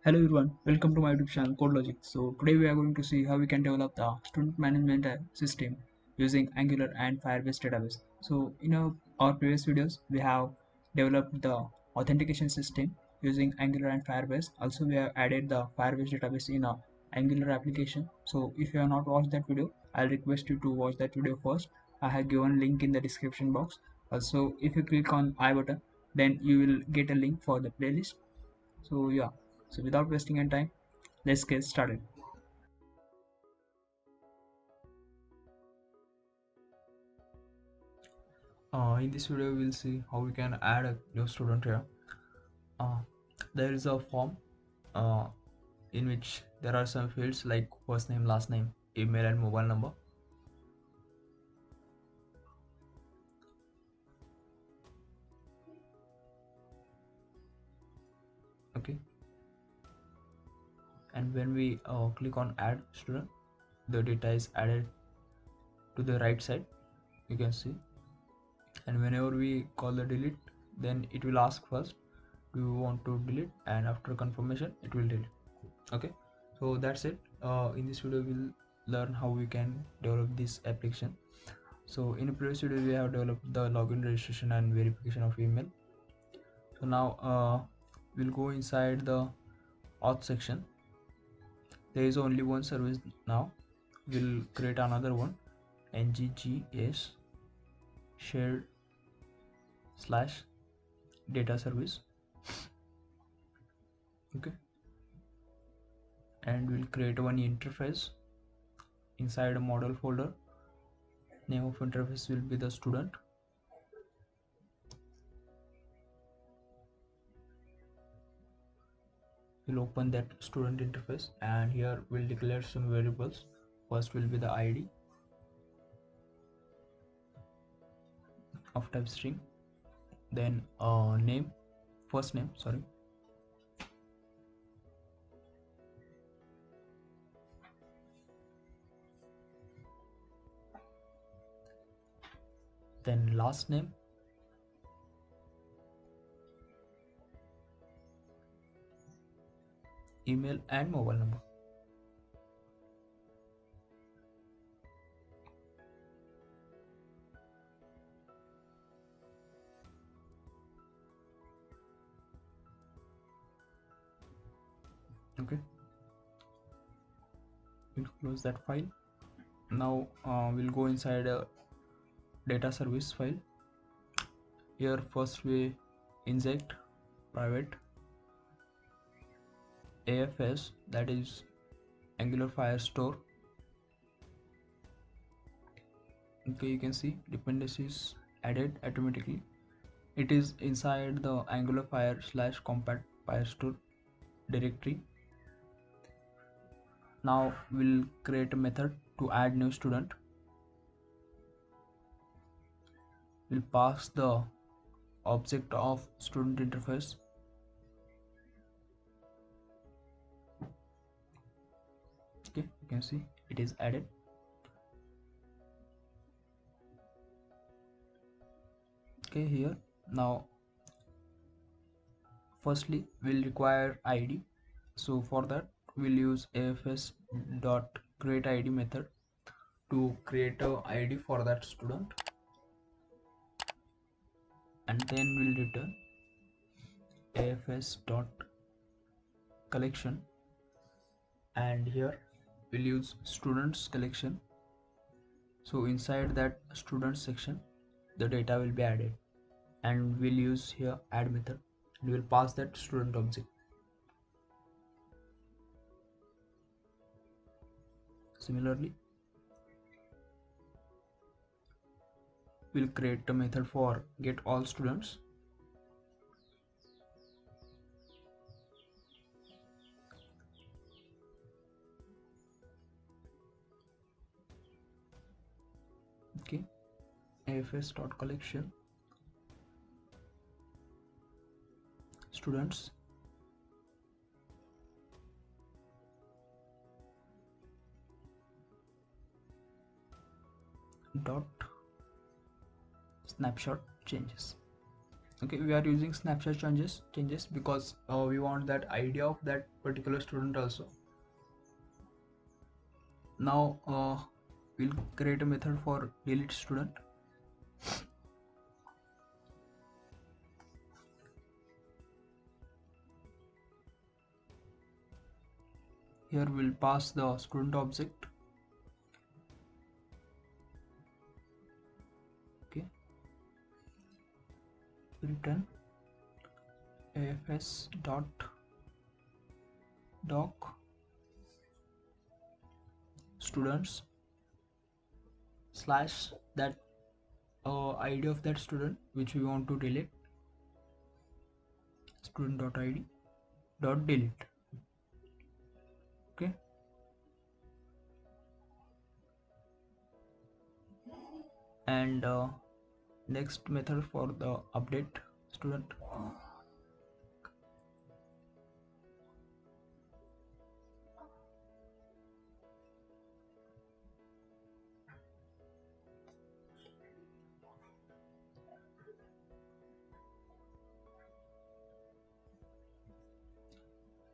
Hello everyone, welcome to my YouTube channel CodeLogic. So today we are going to see how we can develop the student management system using Angular and Firebase database. So in our previous videos we have developed the authentication system using Angular and Firebase. Also we have added the Firebase database in a Angular application. So if you have not watched that video, I'll request you to watch that video first. I have given link in the description box. Also if you click on I button, then you will get a link for the playlist. So yeah, so without wasting any time, let's get started. In this video we'll see how we can add a new student here. uh, there is a form uh, in which there are some fields like first name, last name, email and mobile number. Okay, and when we click on add student, the data is added to the right side, you can see. And whenever we call the delete, then it will ask first do you want to delete, and after confirmation it will delete. Okay, so that's it. In this video we'll learn how we can develop this application. So in the previous video we have developed the login, registration and verification of email. So now we'll go inside the auth section. There is only one service now. We'll create another one, nggs shared slash data service. Okay, and we'll create one interface inside a model folder. Name of interface will be the student. We'll open that student interface, and here we'll declare some variables. First will be the id of type string, then name, first name, sorry, then last name, email and mobile number. Okay, we'll close that file. Now we'll go inside a data service file. Here first we inject private AFS, that is Angular Firestore. Okay, you can see dependencies added automatically. It is inside the Angular Fire slash compat Firestore directory. Now we'll create a method to add new student. We'll pass the object of student interface. Okay, you can see it is added. Okay, here now firstly we'll require id. So for that we'll use afs dot create id method to create a id for that student, and then we'll return afs dot collection, and here we'll use students collection. So inside that student section the data will be added, and we'll use here add method and we'll pass that student object. Similarly we'll create a method for get all students. Okay, afs dot collection students dot snapshot changes. Okay, we are using snapshot changes because we want that idea of that particular student also. Now we'll create a method for delete student. Here we'll pass the student object. Okay, return afs dot doc students slash that id of that student which we want to delete, student dot id dot delete. Okay, and next method for the update student.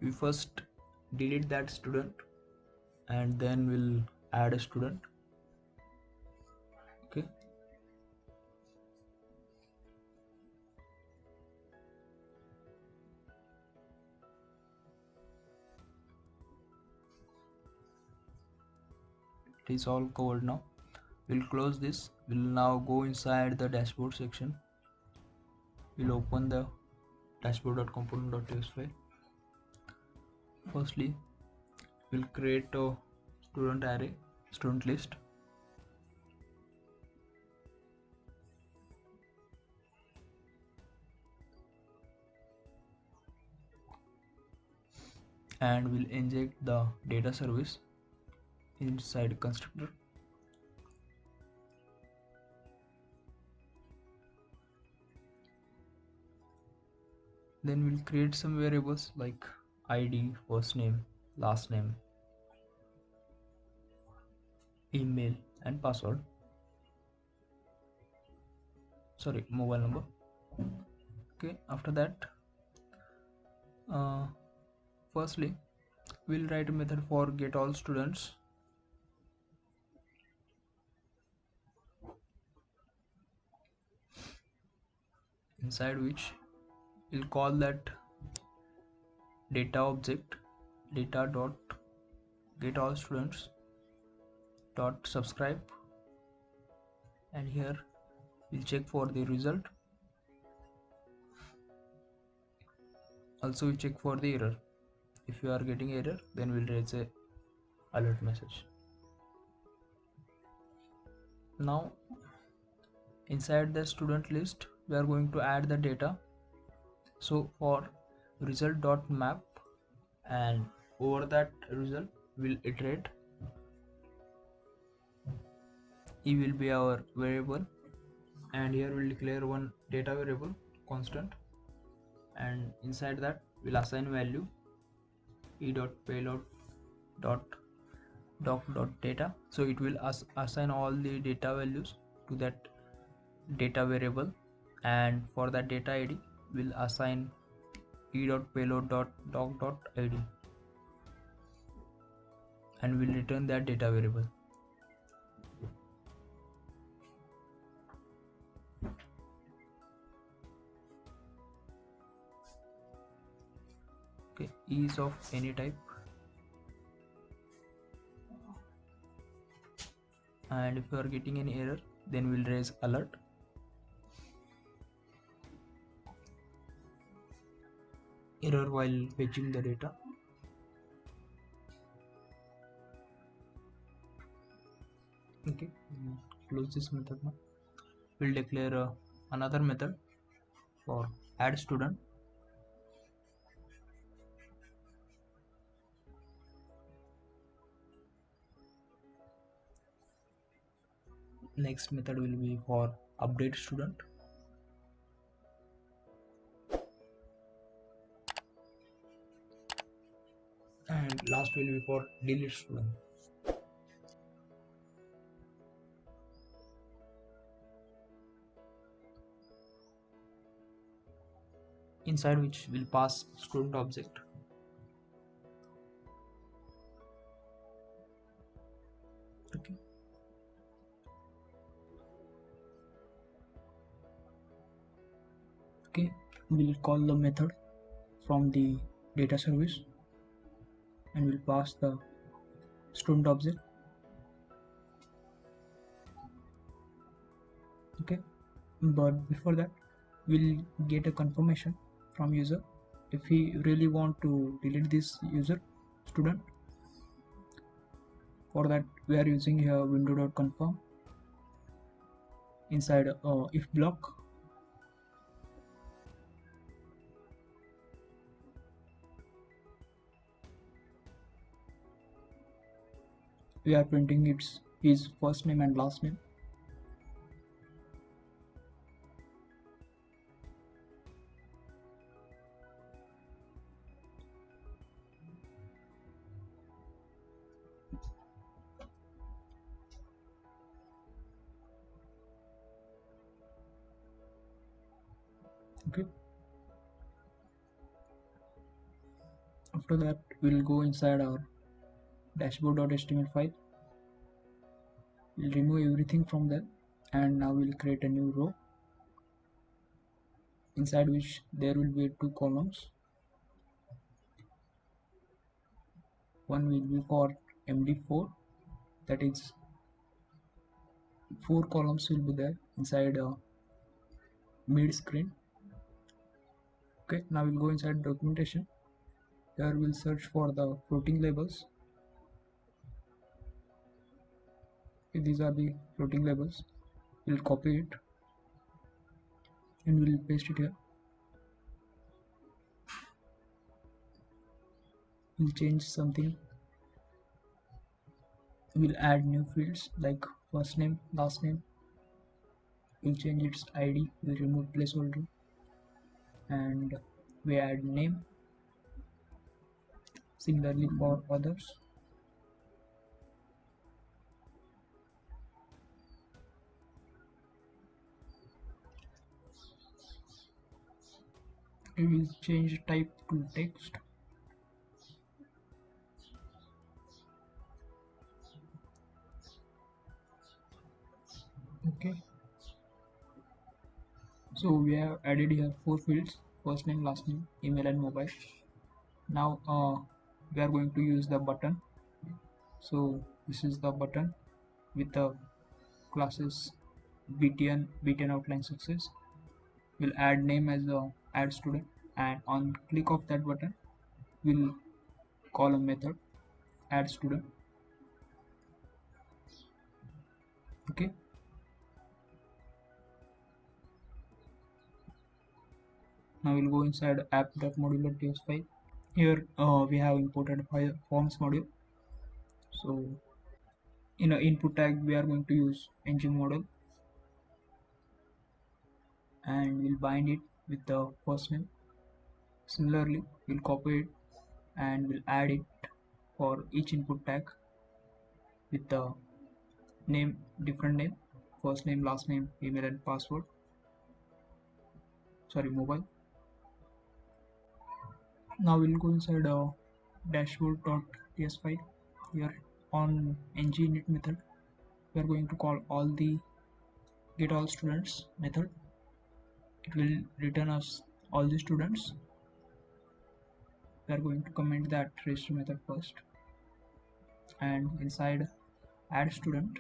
We first delete that student and then we'll add a student. Okay, it is all covered now. We'll close this. We'll now go inside the dashboard section. We'll open the dashboard.component.txt file. Firstly, we'll create a student array, student list. And we'll inject the data service inside constructor. Then we'll create some variables like id, first name, last name, email and password, sorry, mobile number. Okay, after that firstly we'll write a method for get all students. Inside which we'll call that data object, data dot get all students dot subscribe, and here we'll check for the result. Also we check for the error. If you are getting error, then we'll raise a alert message. Now inside the student list we are going to add the data. So for result.map, and over that result we'll iterate. E will be our variable, and here we'll declare one data variable constant, and inside that we'll assign value e.payload dot doc dot data. So it will assign all the data values to that data variable, and for that data id we'll assign e.payload dot doc dot id, and we'll return that data variable. Okay, E is of any type, and if you are getting any error, then we'll raise alert. Error while fetching the data. Okay, close this method now. We'll declare another method for add student. Next method will be for update student, and last will be for delete student. inside which will pass student object. Okay. Okay, we'll call the method from the data service and we'll pass the student object. Okay, but before that we'll get a confirmation from user if we really want to delete this user student. For that we are using here window.confirm inside if block. We are printing his first name and last name. Okay, after that we'll go inside our dashboard.html file. We'll remove everything from there and now we'll create a new row inside which there will be 2 columns. One will be for MD4, that is 4 columns will be there inside mid screen. Okay, now we'll go inside documentation. Here we'll search for the floating labels. Okay, these are the floating labels. We'll copy it and we'll paste it here. We'll change something. We'll add new fields like first name, last name. We'll change its ID. We'll remove placeholder and we add name. Similarly for others. We will change type to text. Okay, so we have added here 4 fields: first name, last name, email and mobile. Now we are going to use the button. So this is the button with the classes btn outline success. We'll add name as the add student and on click of that button we'll call a method add student. Okay, now we'll go inside app.module.ts file. Here we have imported forms module. So in an input tag we are going to use ng model and we'll bind it with the first name. Similarly we'll copy it and we'll add it for each input tag with the name, different name, first name, last name, email and password, mobile. Now we'll go inside dashboard.ts file. Here on ng-init method we are going to call all the get all students method. It will return us all the students. We are going to comment that register method first and inside add student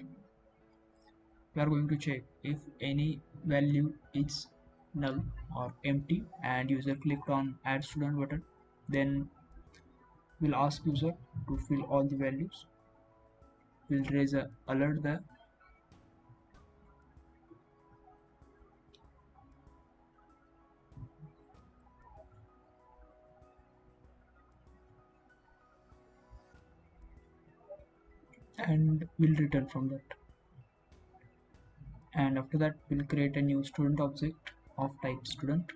we are going to check if any value is null or empty and user clicked on add student button, then we'll ask user to fill all the values. We'll raise a alert there and we'll return from that. And after that we'll create a new student object of type student.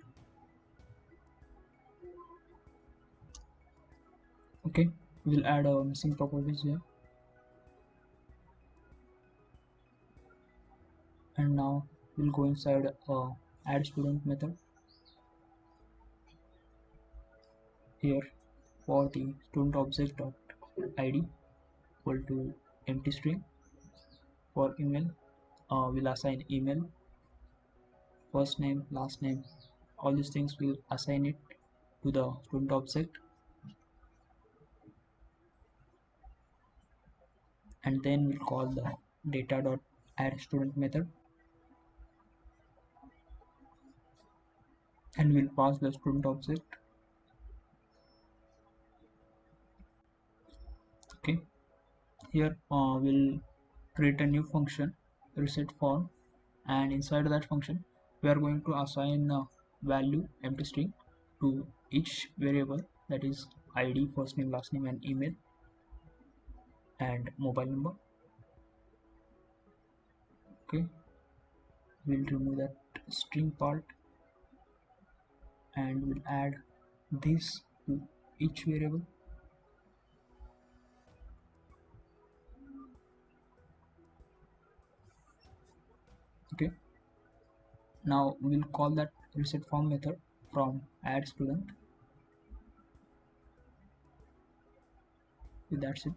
Okay, we'll add a missing properties here and now we'll go inside add student method Here for the student object dot id equal to empty string. For email, we'll assign email, first name, last name, all these things will assign it to the student object, and then we'll call the data dot add student method, and we'll pass the student object. Okay, here we'll create a new function, reset form, and inside that function we are going to assign a value empty string to each variable, that is id, first name, last name, and email, and mobile number. Okay, we'll remove that string part and we'll add this to each variable. Okay, now we'll call that reset form method from add student. That's it.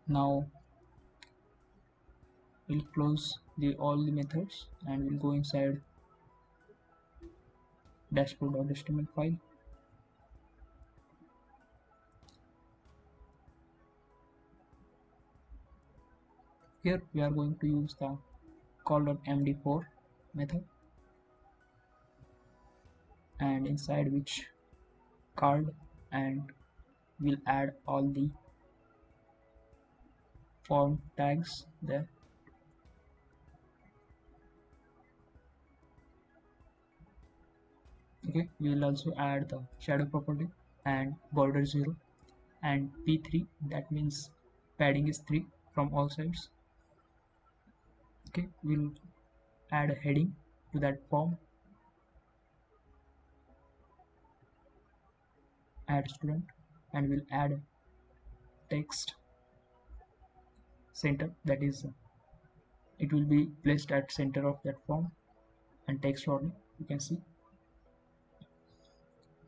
Now we'll close all the methods and we'll go inside dashboard.html file. Here we are going to use the call.md4 method, and inside which card, and we'll add all the form tags there. Okay, we'll also add the shadow property and border 0 and p3, that means padding is 3 from all sides. Okay, we'll add a heading to that form, add student, and we'll add text center, that is it will be placed at center of that form, and text only, you can see.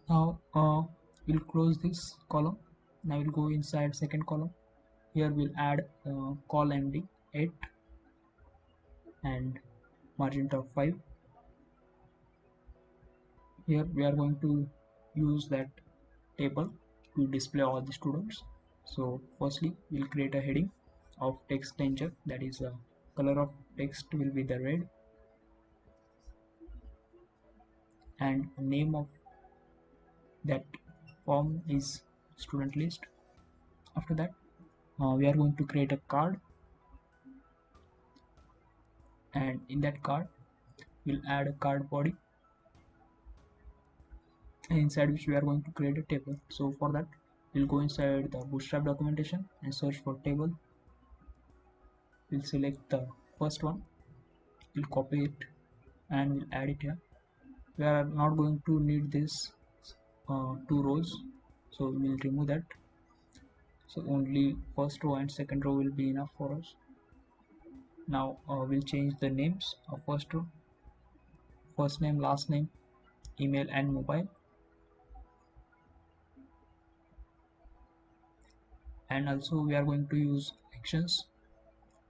Now we'll close this column. Now we'll go inside second column. Here we'll add call md 8 and margin top 5. Here we are going to use that table to display all the students. So firstly we'll create a heading of text danger, that is color of text will be the red, and name of that form is student list. After that we are going to create a card, and in that card we'll add a card body, and inside which we are going to create a table. So for that we'll go inside the bootstrap documentation and search for table. We'll select the first one, we'll copy it and we'll add it here. We are not going to need this 2 rows, so we'll remove that. So only first row and second row will be enough for us. Now we'll change the names of first row, first name, last name, email, and mobile. And also we are going to use actions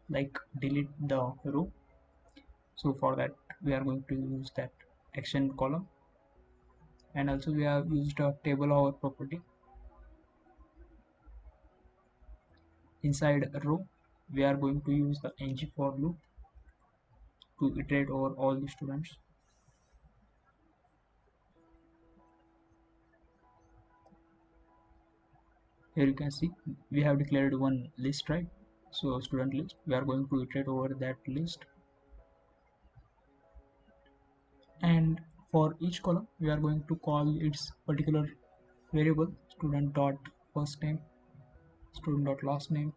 like delete the row. So for that we are going to use that action column, and also we have used a table hover property. Inside a row we are going to use the ng for loop to iterate over all the students. Here you can see we have declared one list, right? So student list, we are going to iterate over that list, and for each column we are going to call its particular variable, student dot first name, student dot last name,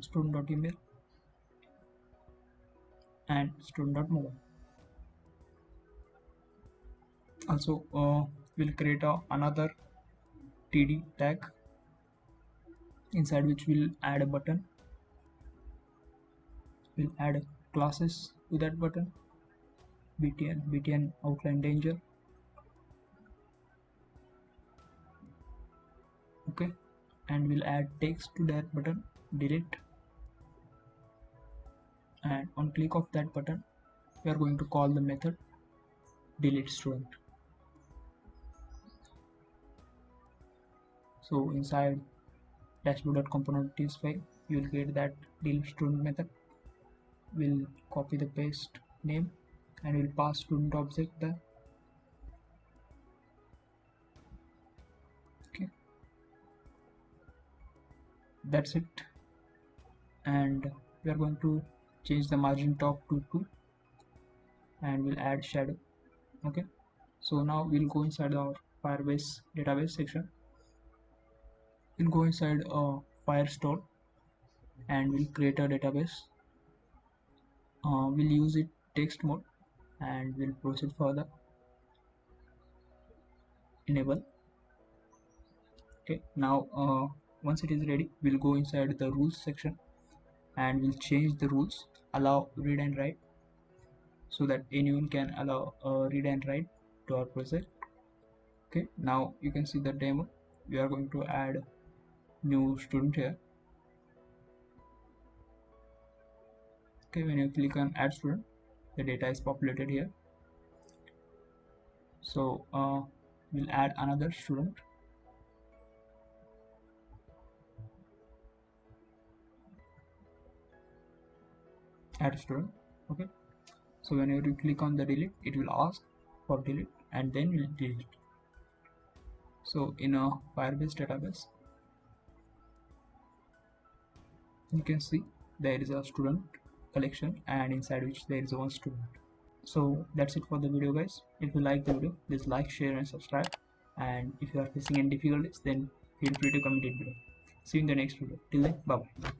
student dot email, and student dot mobile. Also we'll create another td tag, inside which we'll add a button. We'll add classes to that button, btn outline danger. Okay, and we'll add text to that button, delete, and on click of that button we are going to call the method delete student. So inside dashboard.components file you will get that delete student method. We'll copy the paste name and we'll pass student object there. Okay, that's it, and we are going to change the margin top to 2 and we'll add shadow. Okay, so now we'll go inside our firebase database section. We'll go inside firestore and we'll create a database. We'll use it text mode and we'll proceed further. Enable. Okay, now once it is ready, we'll go inside the rules section and we'll change the rules, allow read and write, so that anyone can allow read and write to our project. Okay, now you can see the demo. We are going to add new student here. Okay, when you click on add student, the data is populated here. So we'll add another student. Add student. Okay, so whenever you click on the delete, it will ask for delete and then we'll delete. So in a firebase database you can see there is a student collection and inside which there is one student. So that's it for the video, guys. If you like the video, please like, share and subscribe, and if you are facing any difficulties, then feel free to comment it below. See you in the next video. Till then, bye bye.